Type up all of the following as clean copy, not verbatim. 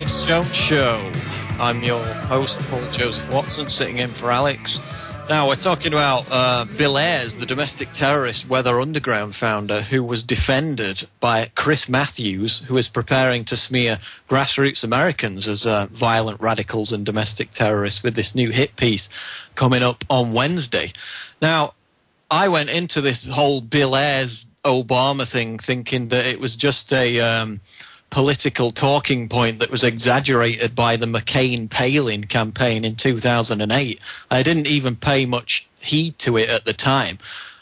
Alex Jones Show. I'm your host, Paul Joseph Watson, sitting in for Alex. Now, we're talking about Bill Ayers, the domestic terrorist Weather Underground founder, who was defended by Chris Matthews, who is preparing to smear grassroots Americans as violent radicals and domestic terrorists with this new hit piece coming up on Wednesday. Now, I went into this whole Bill Ayers Obama thing thinking that it was just a political talking point that was exaggerated by the McCain-Palin campaign in 2008. I didn't even pay much heed to it at the time,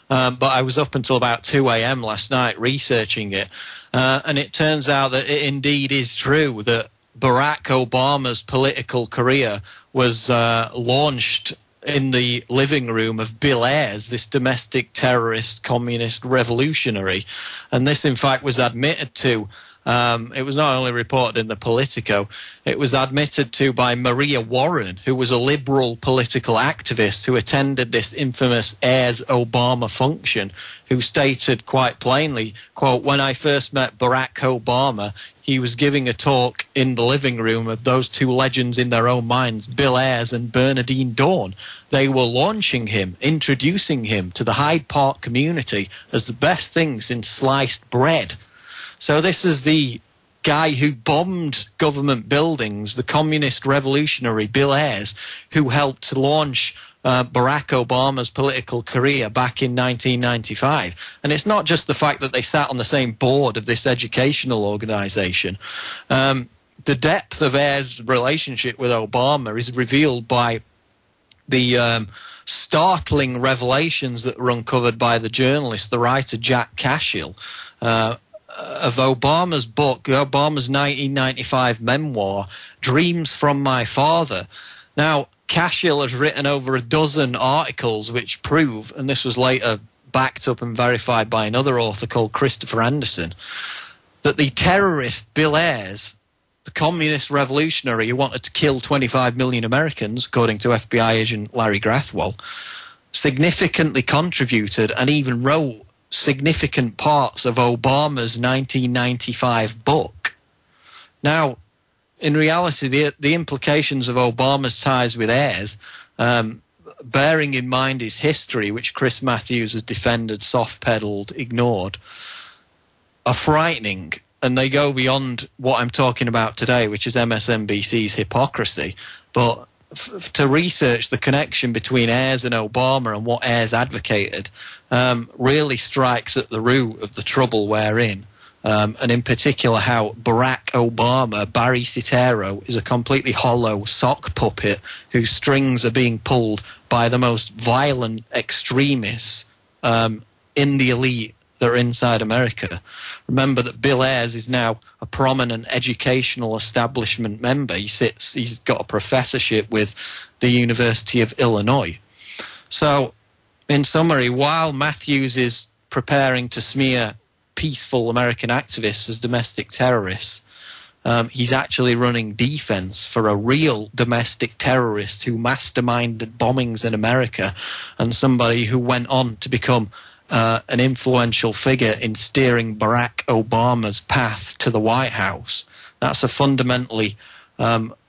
but I was up until about 2 a.m. last night researching it, and it turns out that it indeed is true that Barack Obama's political career was launched in the living room of Bill Ayers, this domestic terrorist communist revolutionary, and this in fact was admitted to. It was not only reported in the Politico, it was admitted to by Maria Warren, who was a liberal political activist who attended this infamous Ayers-Obama function, who stated quite plainly, quote, "When I first met Barack Obama, he was giving a talk in the living room of those two legends in their own minds, Bill Ayers and Bernardine Dawn. They were launching him, introducing him to the Hyde Park community as the best thing since sliced bread." So this is the guy who bombed government buildings, the communist revolutionary Bill Ayers, who helped to launch Barack Obama's political career back in 1995. And it's not just the fact that they sat on the same board of this educational organization. The depth of Ayers' relationship with Obama is revealed by the startling revelations that were uncovered by the journalist, the writer Jack Cashill, of Obama's book, Obama's 1995 memoir, Dreams from My Father. Now, Cashill has written over a dozen articles which prove, and this was later backed up and verified by another author called Christopher Anderson, that the terrorist Bill Ayers, the communist revolutionary who wanted to kill 25 million Americans, according to FBI agent Larry Grathwohl, significantly contributed and even wrote significant parts of Obama's 1995 book. Now, in reality, the implications of Obama's ties with Ayers, bearing in mind his history, which Chris Matthews has defended, soft-pedaled, ignored, are frightening, and they go beyond what I'm talking about today, which is MSNBC's hypocrisy. But to research the connection between Ayers and Obama and what Ayers advocated really strikes at the root of the trouble we're in, and in particular how Barack Obama, Barry Soetoro, is a completely hollow sock puppet whose strings are being pulled by the most violent extremists in the elite that are inside America. Remember that Bill Ayers is now a prominent educational establishment member. He's got a professorship with the University of Illinois. So, in summary, while Matthews is preparing to smear peaceful American activists as domestic terrorists, he's actually running defense for a real domestic terrorist who masterminded bombings in America and somebody who went on to become an influential figure in steering Barack Obama's path to the White House. That's a fundamentally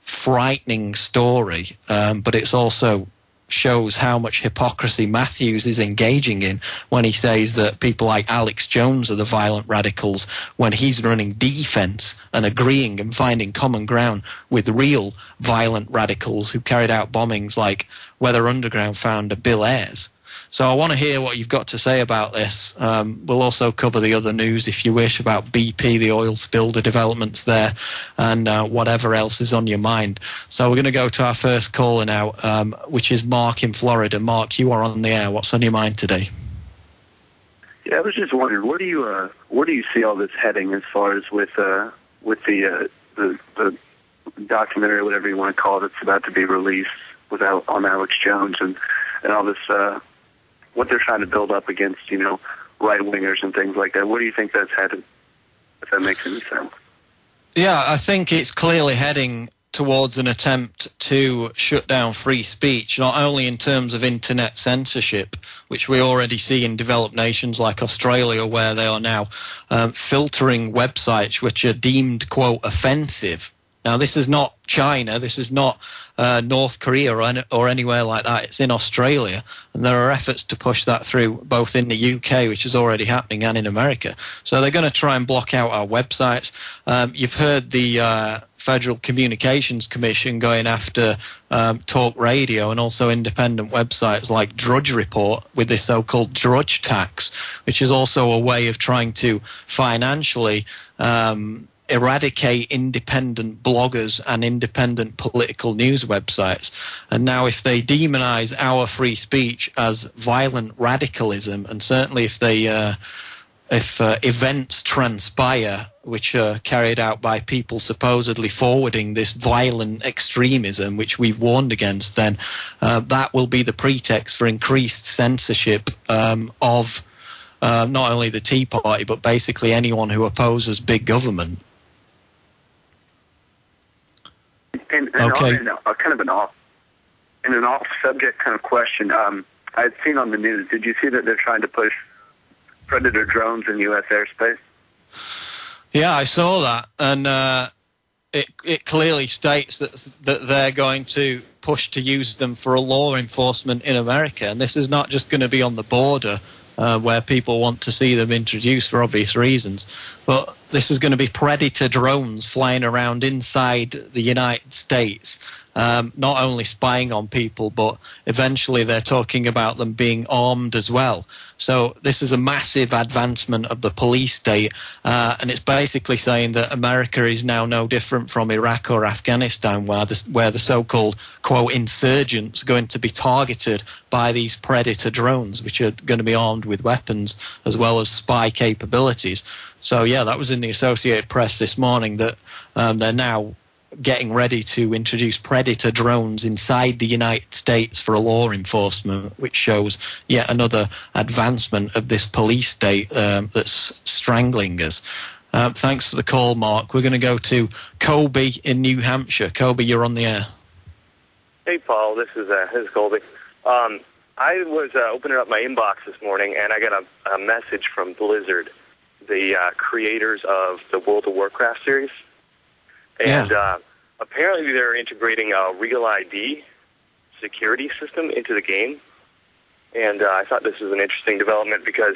frightening story, but it also shows how much hypocrisy Matthews is engaging in when he says that people like Alex Jones are the violent radicals, when he's running defense and agreeing and finding common ground with real violent radicals who carried out bombings like Weather Underground founder Bill Ayers. So I want to hear what you've got to say about this. We'll also cover the other news, if you wish, about BP, the oil spill, the developments there, and whatever else is on your mind. So we're going to go to our first caller now, which is Mark in Florida. Mark, you are on the air. What's on your mind today? Yeah, I was just wondering, where do you see all this heading as far as with the documentary, whatever you want to call it, that's about to be released on Alex Jones and all this, what they're trying to build up against, right-wingers and things like that. Where do you think that's headed, if that makes any sense? Yeah, I think it's clearly heading towards an attempt to shut down free speech, not only in terms of internet censorship, which we already see in developed nations like Australia, where they are now filtering websites which are deemed, quote, offensive Now, this is not China, this is not North Korea or anywhere like that. It's in Australia, and there are efforts to push that through both in the UK, which is already happening, and in America. So they're going to try and block out our websites. You've heard the Federal Communications Commission going after talk radio and also independent websites like Drudge Report with this so-called drudge tax, which is also a way of trying to financially eradicate independent bloggers and independent political news websites. And now if they demonize our free speech as violent radicalism, and certainly if they if events transpire which are carried out by people supposedly forwarding this violent extremism, which we've warned against, then that will be the pretext for increased censorship of not only the Tea Party, but basically anyone who opposes big government. And okay. In an off-subject kind of question, I'd seen on the news, did you see that they're trying to push Predator drones in U.S. airspace? Yeah, I saw that, and it clearly states that they're going to push to use them for law enforcement in America, and this is not just going to be on the border where people want to see them introduced for obvious reasons, but this is going to be Predator drones flying around inside the United States, not only spying on people, but eventually they're talking about them being armed as well. So this is a massive advancement of the police state, and it's basically saying that America is now no different from Iraq or Afghanistan, where the so-called, quote, insurgents are going to be targeted by these Predator drones, which are going to be armed with weapons as well as spy capabilities. So, yeah, that was in the Associated Press this morning, that they're now getting ready to introduce Predator drones inside the United States for law enforcement, which shows yet another advancement of this police state that's strangling us. Thanks for the call, Mark. We're going to go to Colby in New Hampshire. Colby, you're on the air. Hey, Paul. This is Colby. I was opening up my inbox this morning, and I got a message from Blizzard, the creators of the World of Warcraft series. And apparently they're integrating a Real ID security system into the game. And I thought this was an interesting development because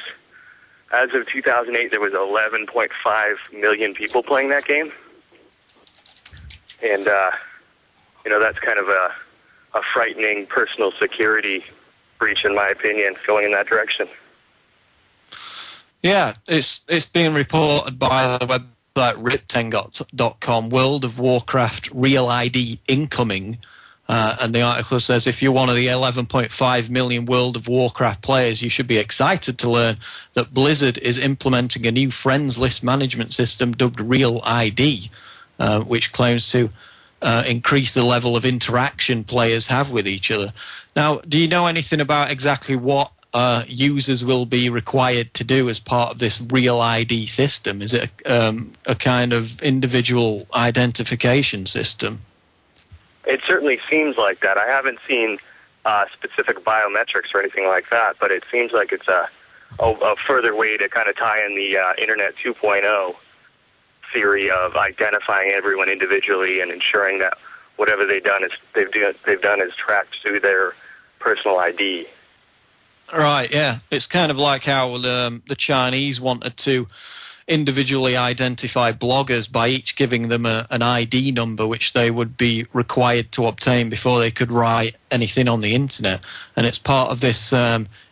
as of 2008, there was 11.5 million people playing that game. And, that's kind of a frightening personal security breach, in my opinion, going in that direction. Yeah, it's being reported by the website ripteng.com, World of Warcraft Real ID incoming, and the article says if you're one of the 11.5 million World of Warcraft players, you should be excited to learn that Blizzard is implementing a new friends list management system dubbed Real ID, which claims to increase the level of interaction players have with each other. Now, do you know anything about exactly what users will be required to do as part of this Real ID system? Is it a kind of individual identification system? It certainly seems like that. I haven't seen specific biometrics or anything like that, but it seems like it's a further way to kind of tie in the Internet 2.0 theory of identifying everyone individually and ensuring that whatever they've done is tracked through their personal ID. Right, yeah. It's kind of like how the Chinese wanted to individually identify bloggers by each giving them an ID number which they would be required to obtain before they could write anything on the internet. And it's part of this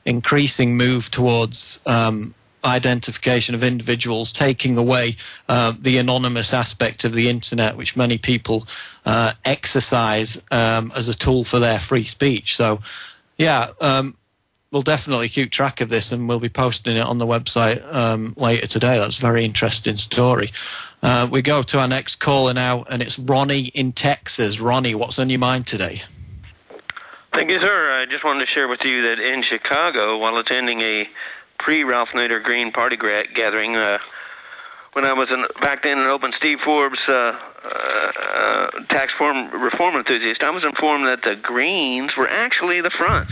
increasing move towards identification of individuals, taking away the anonymous aspect of the internet, which many people exercise as a tool for their free speech. So, yeah, we'll definitely keep track of this, and we'll be posting it on the website later today. That's a very interesting story. We go to our next caller now, and it's Ronnie in Texas. Ronnie, what's on your mind today? Thank you, sir. I just wanted to share with you that in Chicago, while attending a pre-Ralph Nader Green party gathering, when I was back then an open Steve Forbes tax reform enthusiast, I was informed that the Greens were actually the front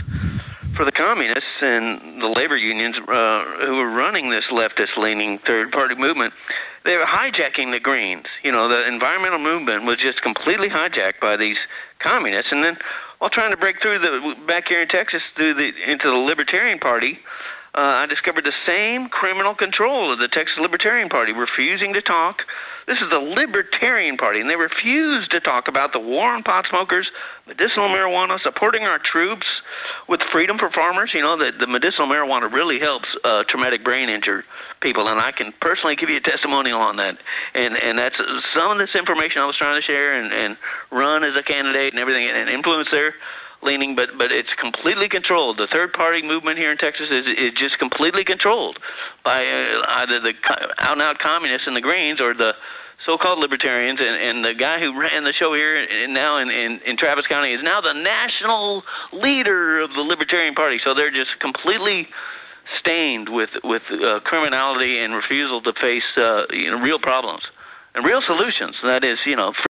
for the communists and the labor unions who were running this leftist-leaning third-party movement. they were hijacking the Greens. The environmental movement was just completely hijacked by these communists. And then while trying to break through back here in Texas into the Libertarian Party, I discovered the same criminal control of the Texas Libertarian Party, refusing to talk. This is the Libertarian Party, and they refuse to talk about the war on pot smokers, medicinal marijuana, supporting our troops with freedom for farmers. The medicinal marijuana really helps traumatic brain injured people, and I can personally give you a testimonial on that. And that's some of this information I was trying to share and run as a candidate and everything, and influence their leaning, but it's completely controlled. The third-party movement here in Texas is just completely controlled by either the out-and-out communists and the Greens or the so-called libertarians, and the guy who ran the show here and now in Travis County is now the national leader of the Libertarian Party. So they're just completely stained with criminality and refusal to face real problems and real solutions. That is,